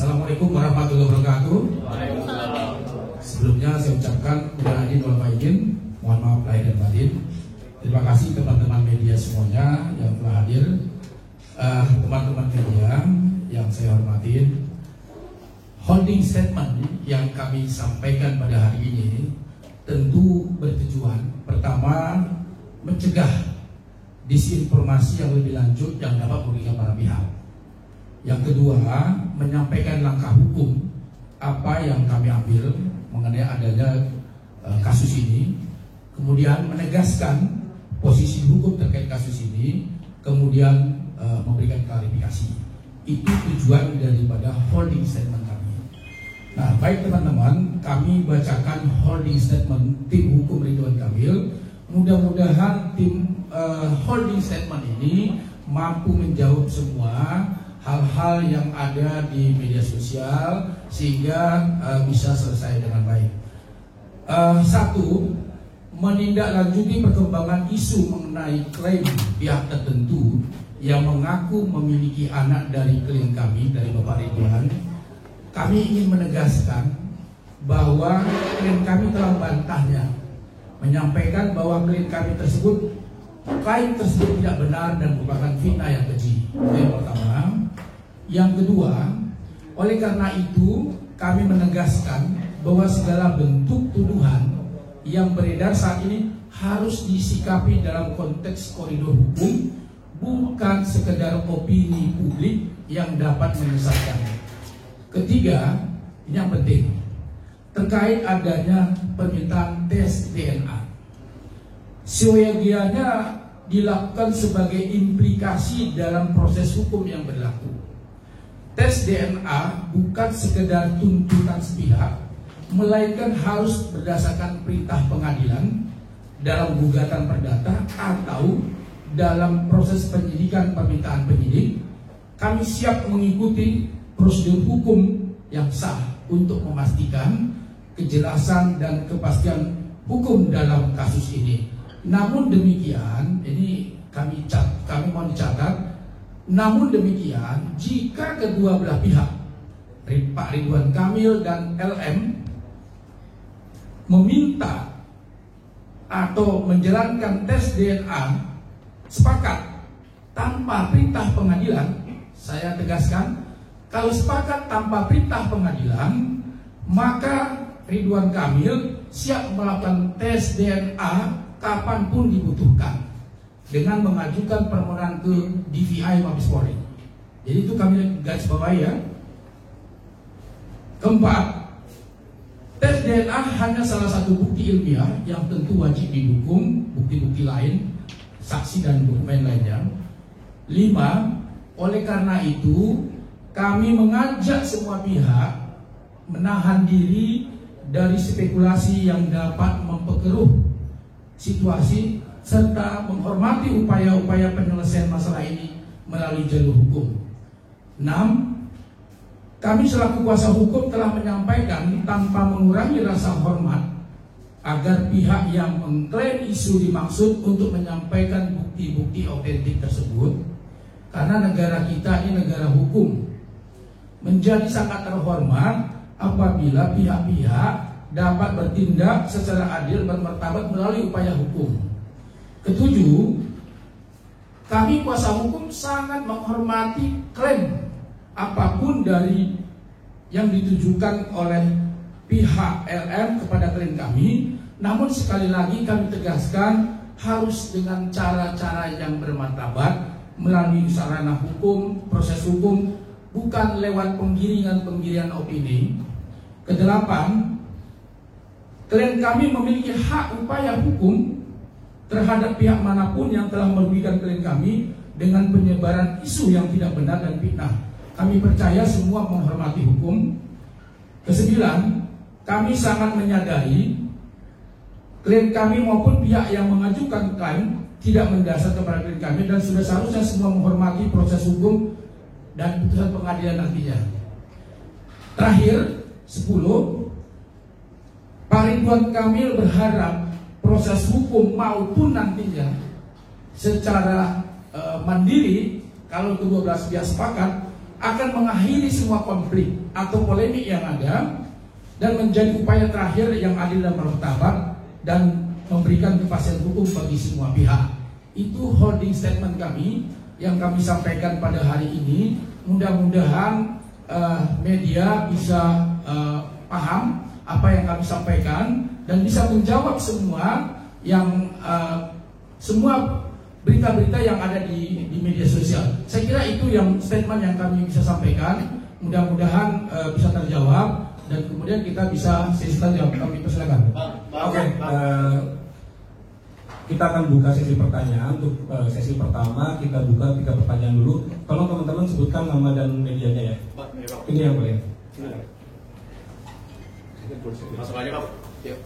Assalamualaikum warahmatullahi wabarakatuh. Sebelumnya saya ucapkan minal aidin wal faizin, mohon maaf lahir dan batin. Terima kasih teman-teman media semuanya yang telah hadir, teman-teman media yang saya hormatin. Holding statement yang kami sampaikan pada hari ini tentu bertujuan pertama mencegah disinformasi yang lebih lanjut yang dapat merugikan para pihak. Yang kedua, menyampaikan langkah hukum apa yang kami ambil mengenai adanya kasus ini. Kemudian menegaskan posisi hukum terkait kasus ini. Kemudian memberikan klarifikasi. Itu tujuan daripada holding statement kami. Nah, baik teman-teman, kami bacakan holding statement tim hukum Ridwan Kamil. Mudah-mudahan tim holding statement ini mampu menjawab semua hal-hal yang ada di media sosial sehingga bisa selesai dengan baik. Satu, menindaklanjuti perkembangan isu mengenai klaim pihak tertentu yang mengaku memiliki anak dari klien kami, dari Bapak Ridwan. Kami ingin menegaskan bahwa klien kami telah membantahnya, menyampaikan bahwa klien kami tersebut, klaim tersebut tidak benar dan merupakan fitnah yang keji. Itu yang pertama. Yang kedua, oleh karena itu kami menegaskan bahwa segala bentuk tuduhan yang beredar saat ini harus disikapi dalam konteks koridor hukum, bukan sekedar opini publik yang dapat menyesatkan. Ketiga, ini yang penting, terkait adanya permintaan tes DNA. Seyogianya dilakukan sebagai implikasi dalam proses hukum yang berlaku. Tes DNA bukan sekedar tuntutan sepihak, melainkan harus berdasarkan perintah pengadilan dalam gugatan perdata atau dalam proses penyidikan permintaan penyidik. Kami siap mengikuti prosedur hukum yang sah untuk memastikan kejelasan dan kepastian hukum dalam kasus ini. Namun demikian, ini kami mau dicatat, namun demikian jika kedua belah pihak, Pak Ridwan Kamil dan LM, meminta atau menjalankan tes DNA sepakat tanpa perintah pengadilan, saya tegaskan, kalau sepakat tanpa perintah pengadilan, maka Ridwan Kamil siap melakukan tes DNA kapanpun dibutuhkan dengan mengajukan permohonan ke DVI Mabes Polri. Jadi itu kami garis bawahi ya. Keempat, tes DNA hanya salah satu bukti ilmiah yang tentu wajib didukung bukti-bukti lain, saksi dan dokumen lainnya. 5, oleh karena itu kami mengajak semua pihak menahan diri dari spekulasi yang dapat memperkeruh situasi serta menghormati upaya-upaya penyelesaian masalah ini melalui jalur hukum. 6, kami selaku kuasa hukum telah menyampaikan tanpa mengurangi rasa hormat agar pihak yang mengklaim isu dimaksud untuk menyampaikan bukti-bukti otentik tersebut, karena negara kita ini negara hukum, menjadi sangat terhormat apabila pihak-pihak dapat bertindak secara adil dan bermartabat melalui upaya hukum. Ketujuh, kami kuasa hukum sangat menghormati klaim apapun dari yang ditujukan oleh pihak LM kepada klien kami. Namun sekali lagi kami tegaskan harus dengan cara-cara yang bermartabat melalui sarana hukum, proses hukum, bukan lewat penggiringan opini. Kedelapan, klien kami memiliki hak upaya hukum terhadap pihak manapun yang telah merugikan klien kami dengan penyebaran isu yang tidak benar dan fitnah. Kami percaya semua menghormati hukum. Kesembilan, kami sangat menyadari klien kami maupun pihak yang mengajukan klaim tidak mendasar kepada klien kami dan sudah seharusnya semua menghormati proses hukum dan putusan pengadilan nantinya. Terakhir, 10, Pak Ridwan Kamil berharap proses hukum maupun nantinya secara mandiri, kalau kedua belah pihak sepakat, akan mengakhiri semua konflik atau polemik yang ada dan menjadi upaya terakhir yang adil dan martabat dan memberikan kepastian hukum bagi semua pihak. Itu holding statement kami yang kami sampaikan pada hari ini. Mudah-mudahan media bisa paham apa yang kami sampaikan dan bisa menjawab semua yang semua berita-berita yang ada di media sosial. Saya kira itu yang statement yang kami bisa sampaikan. Mudah-mudahan bisa terjawab dan kemudian kita bisa sesi tanya jawab. Kami persilakan. Oke, kita akan buka sesi pertanyaan. Untuk sesi pertama kita buka 3 pertanyaan dulu. Tolong teman-teman sebutkan nama dan medianya ya. Ini yang boleh. Masuk aja Bang. Yuk.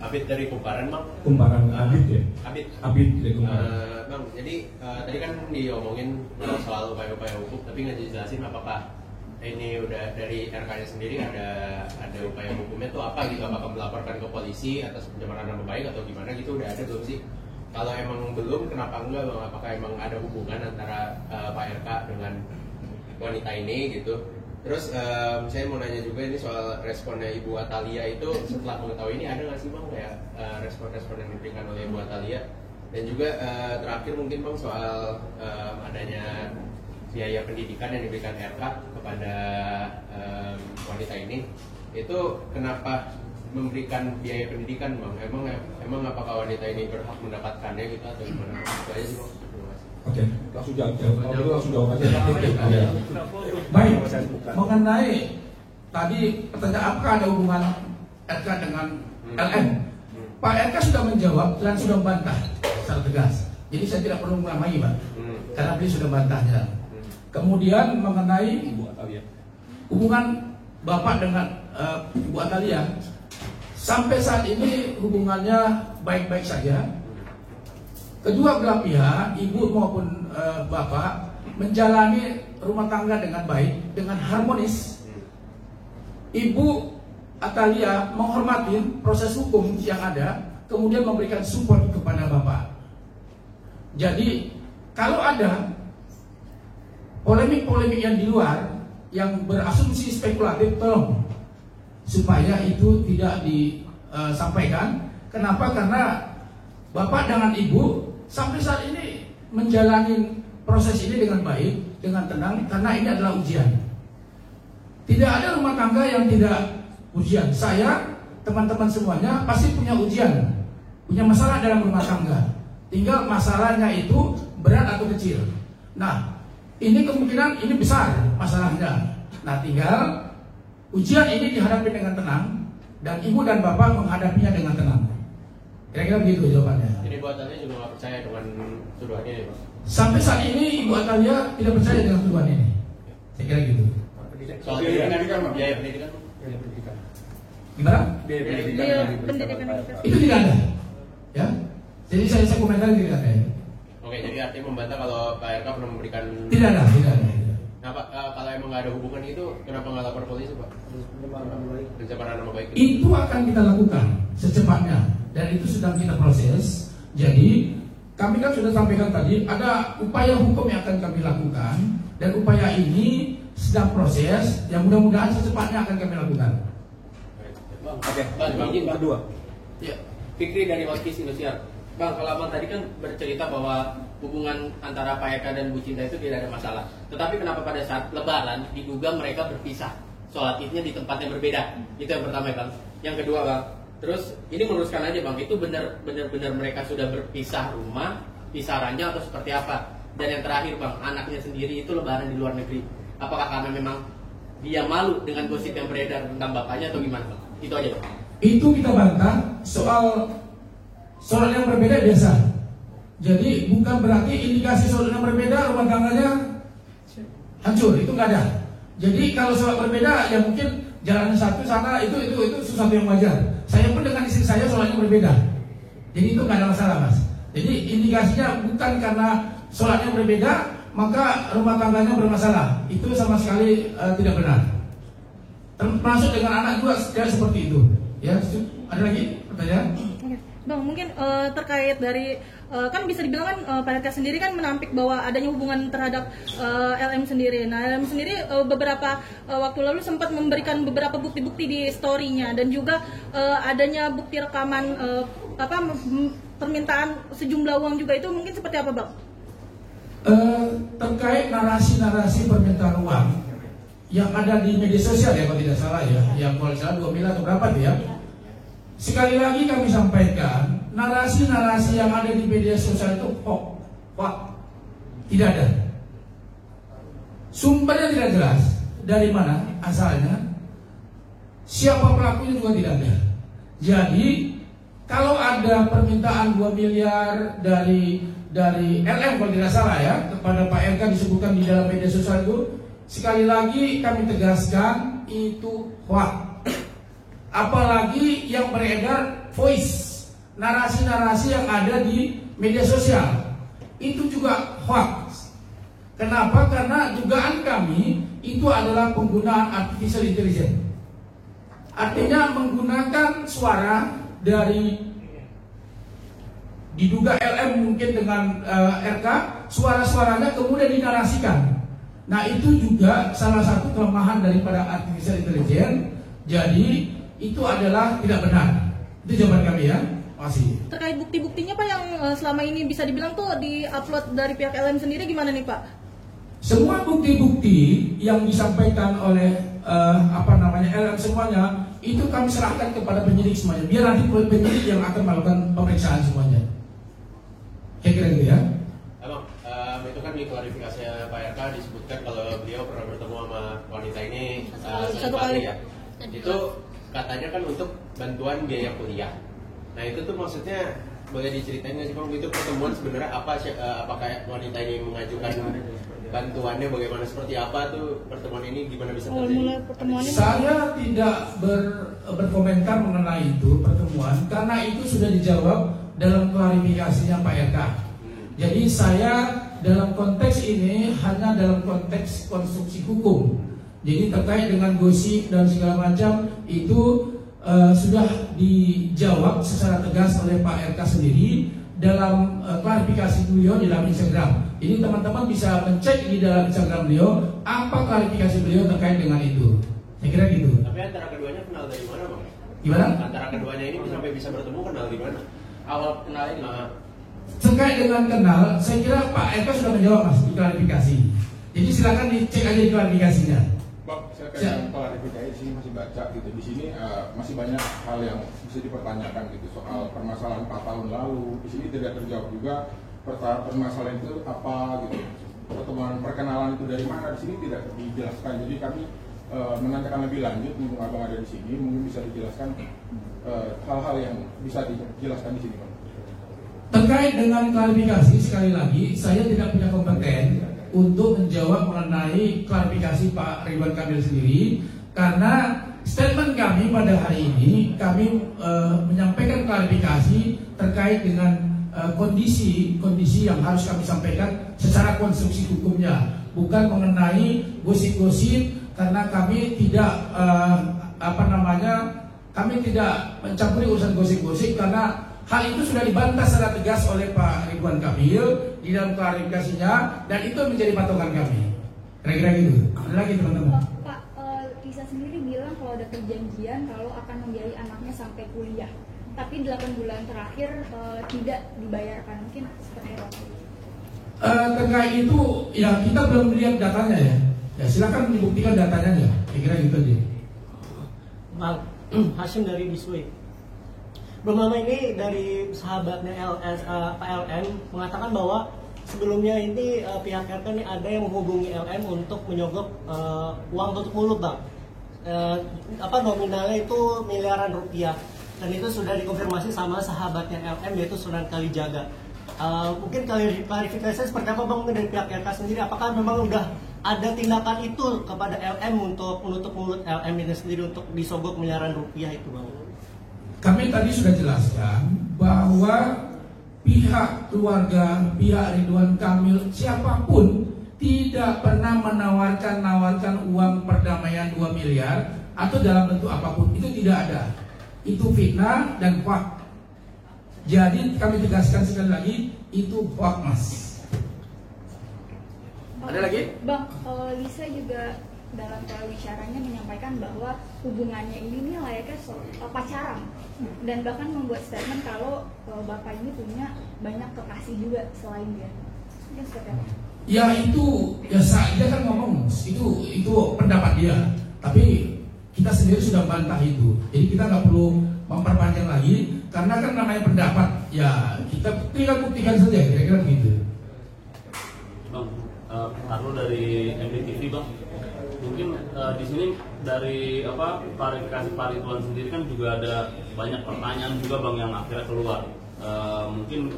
Abid dari Kumparan Bang. Kumparan Abid ya. Abid dari Kumparan. Bang, jadi tadi kan diomongin soal upaya-upaya hukum, tapi nggak dijelasin apakah ini udah dari RK-nya sendiri ada upaya hukumnya tuh apa gitu, apakah melaporkan ke polisi atas pencemaran nama baik atau gimana gitu, udah ada belum sih? Kalau emang belum, kenapa enggak Bang? Apakah emang ada hubungan antara Pak RK dengan wanita ini gitu? Terus saya mau nanya juga ini soal responnya Ibu Atalia itu setelah mengetahui ini, ada nggak sih Bang kayak respon-respon yang diberikan oleh Ibu Atalia? Dan juga terakhir mungkin Bang soal adanya biaya pendidikan yang diberikan RK kepada wanita ini, itu kenapa memberikan biaya pendidikan Bang? Emang apakah wanita ini berhak mendapatkannya gitu atau gimana? Itu aja sih Bang. Oke, langsung jawab aja. Baik, mengenai tadi pertanyaan apakah ada hubungan RK dengan LM, Pak RK sudah menjawab dan sudah membantah secara tegas. Jadi saya tidak perlu mengulang lagi Pak, karena beliau sudah bantahnya. Kemudian mengenai hubungan Bapak dengan Ibu Atalia, sampai saat ini hubungannya baik-baik saja. Kedua belah pihak, ibu maupun bapak, menjalani rumah tangga dengan baik, dengan harmonis. Ibu Atalia menghormati proses hukum yang ada, kemudian memberikan support kepada bapak. Jadi kalau ada polemik-polemik yang di luar, yang berasumsi spekulatif, tolong supaya itu tidak disampaikan. Kenapa? Karena bapak dengan ibu sampai saat ini menjalani proses ini dengan baik, dengan tenang, karena ini adalah ujian. Tidak ada rumah tangga yang tidak ujian. Saya, teman-teman semuanya pasti punya ujian, punya masalah dalam rumah tangga. Tinggal masalahnya itu berat atau kecil. Nah, ini kemungkinan ini besar masalahnya. Nah, tinggal ujian ini dihadapi dengan tenang, dan ibu dan bapak menghadapinya dengan tenang. Kira-kira begitu jawabannya. Jadi Bu Atalia juga nggak percaya dengan tuduhannya ya Pak? Sampai saat ini Ibu Atalia tidak percaya dengan tuduhan ini. Saya kira gitu. Soal biaya pendidikan. Gimana? Biaya pendidikan. Itu tidak ada. Ya. Jadi saya komentar tidak ada. Ya. Oke, jadi artinya membantah kalau Pak RK pernah memberikan. Tidak ada. Nah Pak, kalau emang nggak ada hubungan itu, kenapa nggak lapor polisi Pak? Pencemaran nama baik. Itu akan kita lakukan secepatnya. Dan itu sedang kita proses. Jadi kami kan sudah sampaikan tadi ada upaya hukum yang akan kami lakukan, dan upaya ini sedang proses yang mudah-mudahan secepatnya akan kami lakukan. Oke, Bang, izin kedua. Ya. Fikri dari Waskis Indosiar. Bang, kalau Abang tadi kan bercerita bahwa hubungan antara Pak Eka dan Bu Cinta itu tidak ada masalah. Tetapi kenapa pada saat Lebaran diduga mereka berpisah, sholat idnya di tempat yang berbeda? Itu yang pertama Bang. Yang kedua Bang, terus ini meluruskan aja Bang, itu benar-benar mereka sudah berpisah rumah, pisarannya atau seperti apa? Dan yang terakhir Bang, anaknya sendiri itu Lebaran di luar negeri. Apakah karena memang dia malu dengan gosip yang beredar tentang bapaknya atau gimana Bang? Itu aja Bang. Itu kita bantah. Soal sholat yang berbeda biasa. Jadi bukan berarti indikasi sholat yang berbeda rumah tangganya hancur, itu nggak ada. Jadi kalau sholat berbeda ya mungkin jalan satu sana itu sesuatu yang wajar. Saya pun dengan istri saya sholatnya berbeda. Jadi itu nggak ada masalah Mas. Jadi indikasinya bukan karena sholatnya berbeda maka rumah tangganya bermasalah. Itu sama sekali tidak benar. Termasuk dengan anak juga seperti itu. Ya, ada lagi pertanyaan? Bang, mungkin terkait dari kan bisa dibilang kan Pak RK sendiri kan menampik bahwa adanya hubungan terhadap LM sendiri. Nah, LM sendiri beberapa waktu lalu sempat memberikan beberapa bukti-bukti di story-nya, dan juga adanya bukti rekaman permintaan sejumlah uang juga. Itu mungkin seperti apa, Bang? Terkait narasi-narasi permintaan uang yang ada di media sosial ya, kalau tidak salah ya, yang kalau salah 2 miliar atau berapa tuh ya. Sekali lagi kami sampaikan, narasi-narasi yang ada di media sosial itu hoax, tidak ada. Sumbernya tidak jelas, dari mana asalnya, siapa pelakunya juga tidak ada. Jadi kalau ada permintaan 2 miliar dari LM kalau tidak salah ya, kepada Pak RK disebutkan di dalam media sosial itu, sekali lagi kami tegaskan itu hoax. Apalagi yang beredar voice, narasi-narasi yang ada di media sosial itu juga hoax. Kenapa? Karena dugaan kami itu adalah penggunaan artificial intelligence. Artinya menggunakan suara dari diduga LM mungkin dengan RK, suara-suaranya kemudian dinarasikan. Nah, itu juga salah satu kelemahan daripada artificial intelligence. Jadi itu adalah tidak benar. Itu jawaban kami ya. Masih. Terkait bukti-buktinya Pak yang selama ini bisa dibilang tuh di-upload dari pihak LM sendiri, gimana nih Pak? Semua bukti-bukti yang disampaikan oleh LM semuanya itu kami serahkan kepada penyidik semuanya. Biar nanti penyidik yang akan melakukan pemeriksaan semuanya. Kira-kira gitu ya. Itu kan di klarifikasinya Pak RK disebutkan kalau beliau pernah bertemu sama wanita ini satu kali ya. Itu katanya kan untuk bantuan biaya kuliah. Nah itu tuh maksudnya boleh diceritain nggak sih Bang, itu pertemuan sebenarnya apa? Apakah wanita ini mengajukan bantuannya, bagaimana, seperti apa tuh pertemuan ini, gimana bisa terjadi? Saya tidak berkomentar mengenai itu pertemuan karena itu sudah dijawab dalam klarifikasinya Pak RK. Jadi saya dalam konteks ini hanya dalam konteks konstruksi hukum. Jadi terkait dengan gosip dan segala macam itu sudah dijawab secara tegas oleh Pak RK sendiri dalam klarifikasi beliau di dalam Instagram. Jadi teman-teman bisa mencek di dalam Instagram beliau apa klarifikasi beliau terkait dengan itu. Saya kira gitu. Tapi antara keduanya kenal dari mana Bang? Gimana? Antara keduanya ini sampai bisa bertemu kenal di mana? Awal kenalnya di mana? Terkait dengan kenal, saya kira Pak RK sudah menjawab Mas di klarifikasi. Jadi silakan dicek aja di klarifikasinya. Bang, saya kayak klarifikasi sih masih baca gitu. Di sini masih banyak hal yang bisa dipertanyakan gitu soal permasalahan 4 tahun lalu. Di sini tidak terjawab juga permasalahan itu apa gitu. Pertemuan perkenalan itu dari mana, di sini tidak dijelaskan. Jadi kami menanyakan lebih lanjut, mumpung Abang ada di sini, mungkin bisa dijelaskan hal-hal yang bisa dijelaskan di sini, Bang. Terkait dengan klarifikasi, sekali lagi saya tidak punya kompeten untuk menjawab mengenai klarifikasi Pak Ridwan Kamil sendiri, karena statement kami pada hari ini kami menyampaikan klarifikasi terkait dengan kondisi yang harus kami sampaikan secara konstruksi hukumnya, bukan mengenai gosip-gosip, karena kami tidak kami tidak mencampuri urusan gosip-gosip, karena hal itu sudah dibantah secara tegas oleh Pak Ridwan Kamil di dalam klarifikasinya, dan itu menjadi patokan kami. Kira-kira gitu. Ada lagi teman-teman? Pak, Lisa sendiri bilang kalau ada perjanjian kalau akan membiayai anaknya sampai kuliah, tapi 8 bulan terakhir tidak dibayarkan. Mungkin seperti apa? Terkait itu ya kita belum lihat datanya ya. Ya silakan dibuktikan datanya ya. Kira-kira gitu aja. Bang Hashim dari Bisway. Belum lama ini dari sahabatnya Pak LM mengatakan bahwa sebelumnya ini pihak RK ini ada yang menghubungi LM untuk menyogok uang tutup mulut, Bang. Nominalnya itu miliaran rupiah, dan itu sudah dikonfirmasi sama sahabatnya LM yaitu Sunan Kalijaga. Mungkin klarifikasi seperti apa Bang dari pihak RK sendiri? Apakah memang udah ada tindakan itu kepada LM untuk menutup mulut LM ini sendiri untuk disogok miliaran rupiah itu, Bang? Kami tadi sudah jelaskan bahwa pihak keluarga, pihak Ridwan Kamil, siapapun tidak pernah menawarkan uang perdamaian 2 miliar atau dalam bentuk apapun. Itu tidak ada. Itu fitnah dan hoax. Jadi kami tegaskan sekali lagi, itu hoax mas. Ada lagi? Bang, Lisa juga dalam wawancaranya menyampaikan bahwa hubungannya ini nih layaknya pacaran, dan bahkan membuat statement kalau bapak ini punya banyak kekasih juga selain dia. Ini seperti apa? Ya itu, ya dia kan ngomong, itu pendapat dia. Tapi kita sendiri sudah bantah itu. Jadi kita nggak perlu memperpanjang lagi, karena kan namanya pendapat. Ya kita tinggal buktikan saja, kira-kira begitu. Bang, Arlo dari MDTV bang. Mungkin di sini dari klarifikasi Pak Ridwan sendiri kan juga ada banyak pertanyaan juga bang yang akhirnya keluar. Mungkin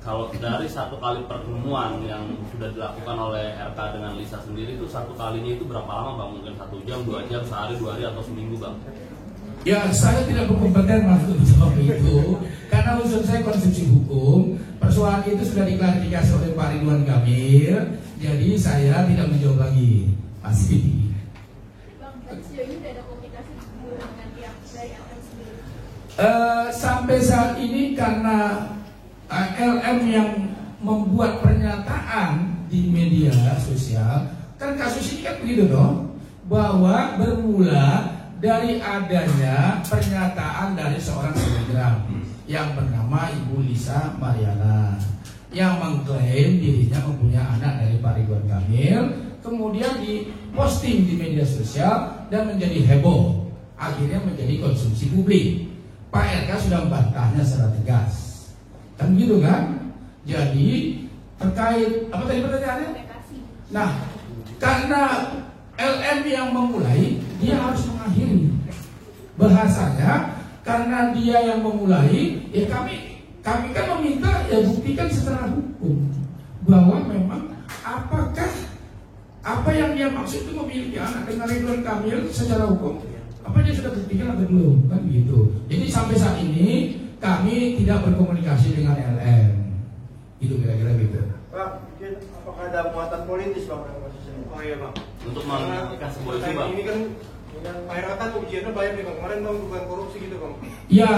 kalau dari satu kali pertemuan yang sudah dilakukan oleh RK dengan Lisa sendiri itu satu kalinya itu berapa lama bang? Mungkin 1 jam, 2 jam, sehari, 2 hari atau seminggu bang? Ya saya tidak berkompeten masuk menjawab itu, karena unsur saya konsumsi hukum. Persoalan itu sudah diklarifikasi oleh Pak Ridwan Kamil, jadi saya tidak menjawab lagi. Pasti. Bang, sejauh ini sudah ada komunikasi dengan pihak dari LM sendiri? Sampai saat ini karena LM yang membuat pernyataan di media sosial, kan kasus ini kan begitu dong, bahwa bermula dari adanya pernyataan dari seorang selebgram yang bernama Ibu Lisa Mariana yang mengklaim dirinya mempunyai anak dari Pak Ridwan Kamil, kemudian diposting di media sosial dan menjadi heboh, akhirnya menjadi konsumsi publik. Pak RK sudah membantahnya secara tegas, kan gitu kan? Jadi terkait apa tadi pertanyaannya? Nah, karena LM yang memulai, dia harus mengakhiri. Bahasanya, karena dia yang memulai, ya kami kan meminta ya buktikan secara hukum bahwa memang apakah apa yang dia maksud itu memiliki anak dengan Ridwan Kamil secara hukum, apa dia sudah buktikan atau belum, kan gitu. Jadi sampai saat ini kami tidak berkomunikasi dengan LM. Itu kira-kira gitu. Pak, mungkin apakah ada muatan politis bang dalam kasus ini? Oh iya bang. Untuk mengamankan sebuah isu bang. Ini kan Pak RK kan ujiannya banyak nih bang. Kemarin bang bukan korupsi gitu bang. Ya,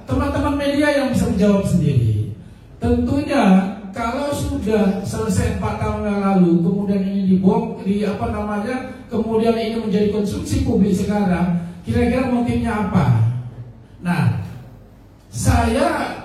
teman-teman media yang bisa menjawab sendiri. Tentunya kalau sudah selesai 4 tahun yang lalu, kemudian ini kemudian ini menjadi konsumsi publik sekarang, kira-kira motifnya apa? Nah, saya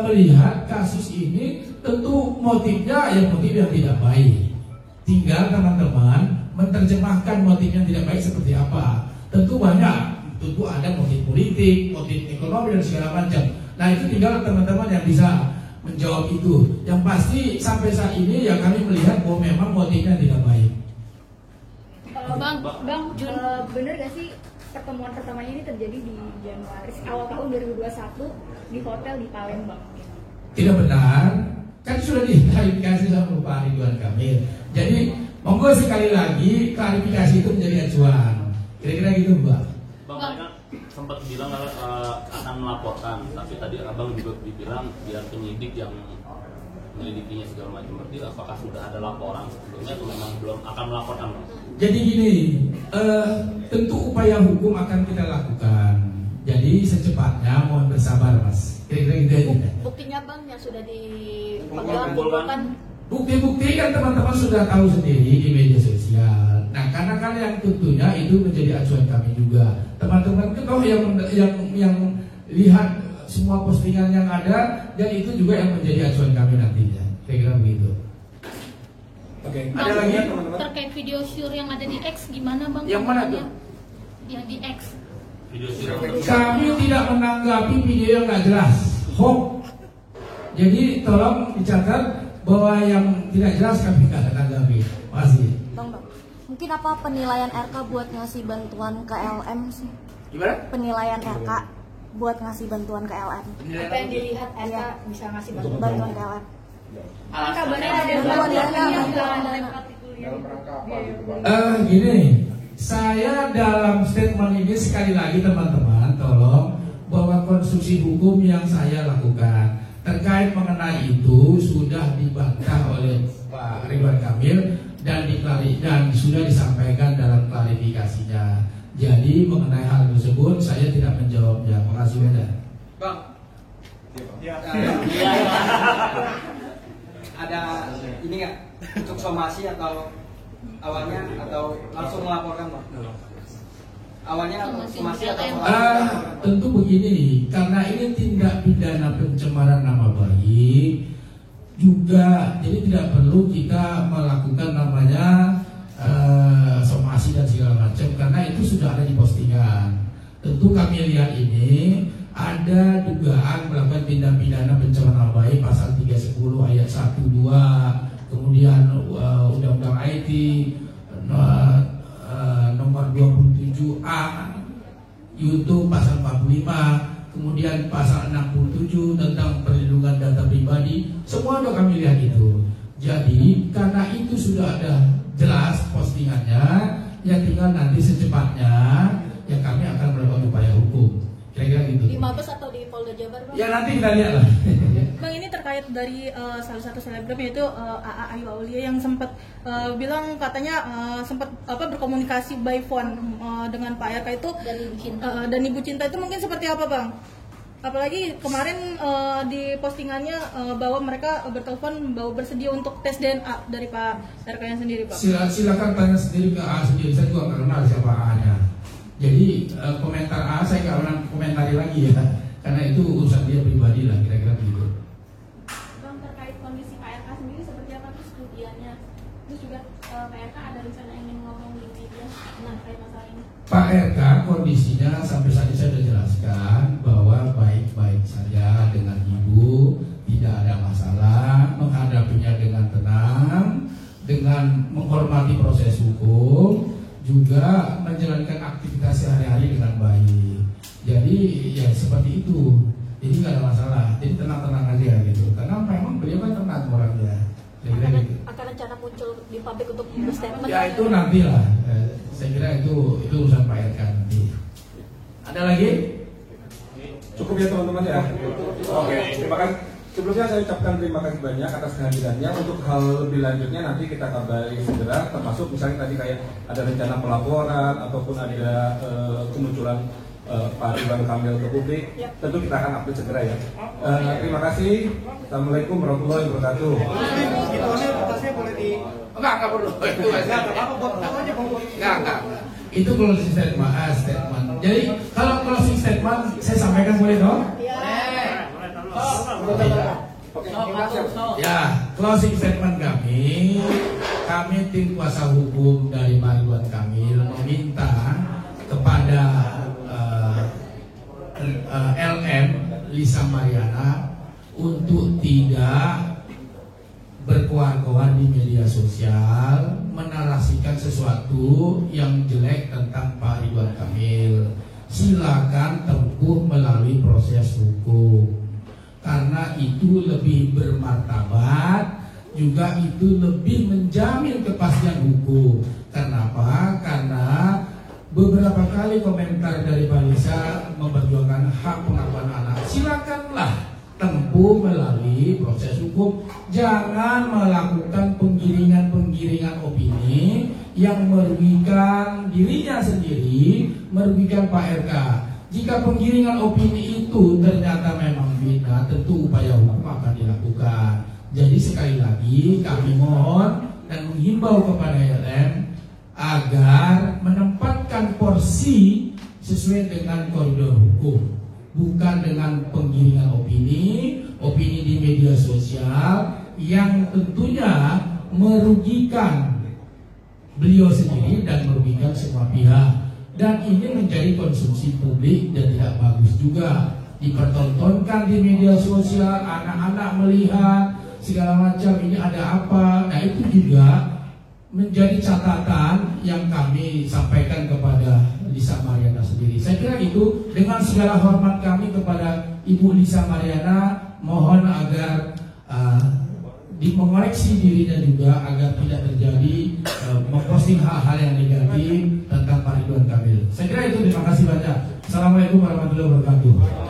melihat kasus ini tentu motifnya ya motif yang tidak baik. Tinggal teman-teman menerjemahkan motif yang tidak baik seperti apa. Tentu banyak, tentu ada motif politik, motif ekonomi dan segala macam. Nah itu tinggal teman-teman yang bisa menjawab itu. Yang pasti sampai saat ini ya kami melihat bahwa memang motifnya tidak baik. Bang, bener gak sih pertemuan pertamanya ini terjadi di Januari awal tahun 2021 di hotel di Palembang? Tidak benar, kan sudah diklarifikasi sama Pak Ridwan Kamil. Jadi monggo sekali lagi klarifikasi itu menjadi acuan. Kira-kira gitu Mbak. Bang, tadi kan sempat bilang akan melaporkan, tapi tadi abang juga dibilang biar penyidik yang menyelidikinya segala macam. Berarti apakah sudah ada laporan sebelumnya atau memang belum akan melaporkan bang? Jadi gini, tentu upaya hukum akan kita lakukan. Jadi secepatnya mohon bersabar mas. Kira-kira gitu aja. Buktinya bang yang sudah dikumpulkan. Bukti-bukti kan teman-teman sudah tahu sendiri di media sosial. Nah karena kan yang tentunya itu menjadi acuan kami juga. Teman-teman kan tahu yang lihat semua postingan yang ada, dan itu juga yang menjadi acuan kami nantinya. Kira-kira begitu. Oke, ada lagi teman-teman? Terkait video syur yang ada di X gimana bang? Yang mana tuh? Yang di X. Video syur. Kami tidak menanggapi video yang nggak jelas, hoax. Jadi tolong dicatat bahwa yang tidak jelas kami nggak menanggapi. Masih. Bang, mungkin apa penilaian RK buat ngasih bantuan ke LM sih? Gimana? Penilaian RK buat ngasih bantuan ke LM. Apa yang dilihat RK bisa ngasih Bantuan ke LM. Kabarnya ada bantuan Dalam rangka apa gitu? Gini, saya dalam statement ini sekali lagi teman-teman tolong bahwa konstruksi hukum yang saya lakukan terkait mengenai itu sudah dibantah oleh Pak Ridwan Kamil dan sudah disampaikan dalam klarifikasinya. Jadi mengenai hal tersebut saya tidak menjawabnya. Makasih banyak. Bang, Ada ini nggak untuk somasi atau awalnya atau langsung melaporkan, Bang? Awalnya somasi atau tentu begini, karena ini tindak pidana pencemaran nama baik juga, jadi tidak perlu kita melakukan namanya somasi dan segala macam, karena itu sudah ada di postingan. Tentu kami lihat ini ada dugaan melakukan tindak pidana pencemaran nama baik pasal 310 ayat 1, 2, kemudian Undang-Undang IT nomor 27A, YouTube pasal 45, kemudian pasal 67 tentang perlindungan data pribadi, semua sudah kami lihat itu. Jadi karena itu sudah ada jelas postingannya, ya tinggal nanti secepatnya ya kami akan melakukan upaya hukum. Kira-kira gitu. Di Mabes atau di Polda Jabar, Bang? Ya nanti kita lihat lah. Bang, ini terkait dari salah satu selebgram yaitu AA Ayu Aulia yang sempat bilang katanya sempat berkomunikasi by phone dengan Pak RK itu dan Ibu Cinta itu mungkin seperti apa, Bang? Apalagi kemarin di postingannya bahwa mereka bertelepon bahwa bersedia untuk tes DNA dari Pak RK-nya sendiri, Pak. Silakan tanya sendiri ke AA sendiri, saya juga nggak kenal siapa AA-nya. Jadi komentar AA saya nggak pernah komentari lagi ya, karena itu urusan dia pribadi lah, kira-kira begitu. Bang, terkait kondisi Pak RK sendiri seperti apa terus kerugiannya? Terus juga Pak RK ada rencana ingin ngomong di media terkait masalah ini? Pak RK kondisinya sampai saat ini saya sudah jelaskan bahwa baik-baik saja dengan ibu, tidak ada masalah, menghadapinya dengan tenang, dengan menghormati proses hukum, juga menjalankan aktivitas sehari-hari dengan baik. Jadi ya seperti itu. Jadi nggak ada masalah. Jadi tenang-tenang aja gitu. Karena memang beliau kan tenang orangnya. Akan rencana muncul di publik untuk berstatement? Ya itu nantilah. Saya kira itu urusan Pak RK nanti. Ada lagi? Cukup ya teman-teman ya. Oke, terima kasih. Sebelumnya saya ucapkan terima kasih banyak atas kehadirannya. Untuk hal lebih lanjutnya nanti kita kabari segera, termasuk misalnya tadi kayak ada rencana pelaporan ataupun ada kemunculan Pak Ridwan Kamil ke publik. Tentu kita akan update segera ya. Terima kasih. Assalamualaikum warahmatullahi wabarakatuh. Enggak perlu. Enggak. Itu closing statement. Jadi kalau closing statement saya sampaikan boleh dong? Ya, closing statement kami tim kuasa hukum dari Pak Ridwan Kamil meminta kepada LM Lisa Mariana untuk tidak berkoar-koar di media sosial, menarasikan sesuatu yang jelek tentang Pak Ridwan Kamil. Silakan tempuh melalui proses hukum. Karena itu lebih bermartabat, juga itu lebih menjamin kepastian hukum. Kenapa? Karena beberapa kali komentar dari Pak Lisa memperjuangkan hak pengakuan anak. Silakanlah tempuh melalui proses hukum. Jangan melakukan penggiringan opini yang merugikan dirinya sendiri, merugikan Pak RK. Jika penggiringan opini itu ternyata memang fitnah, tentu upaya hukum akan dilakukan. Jadi sekali lagi kami mohon dan menghimbau kepada LM agar menempatkan porsi sesuai dengan koridor hukum, bukan dengan penggiringan opini di media sosial yang tentunya merugikan beliau sendiri dan merugikan semua pihak. Dan ini menjadi konsumsi publik dan tidak bagus juga. Dipertontonkan di media sosial, anak-anak melihat segala macam, ini ada apa. Nah itu juga menjadi catatan yang kami sampaikan kepada Lisa Mariana sendiri. Saya kira itu, dengan segala hormat kami kepada Ibu Lisa Mariana, mohon agar mengoreksi dirinya juga agar tidak terjadi memposting hal-hal yang negatif tentang Pak Ridwan Kamil. Saya kira itu, terima kasih banyak. Assalamualaikum warahmatullahi wabarakatuh.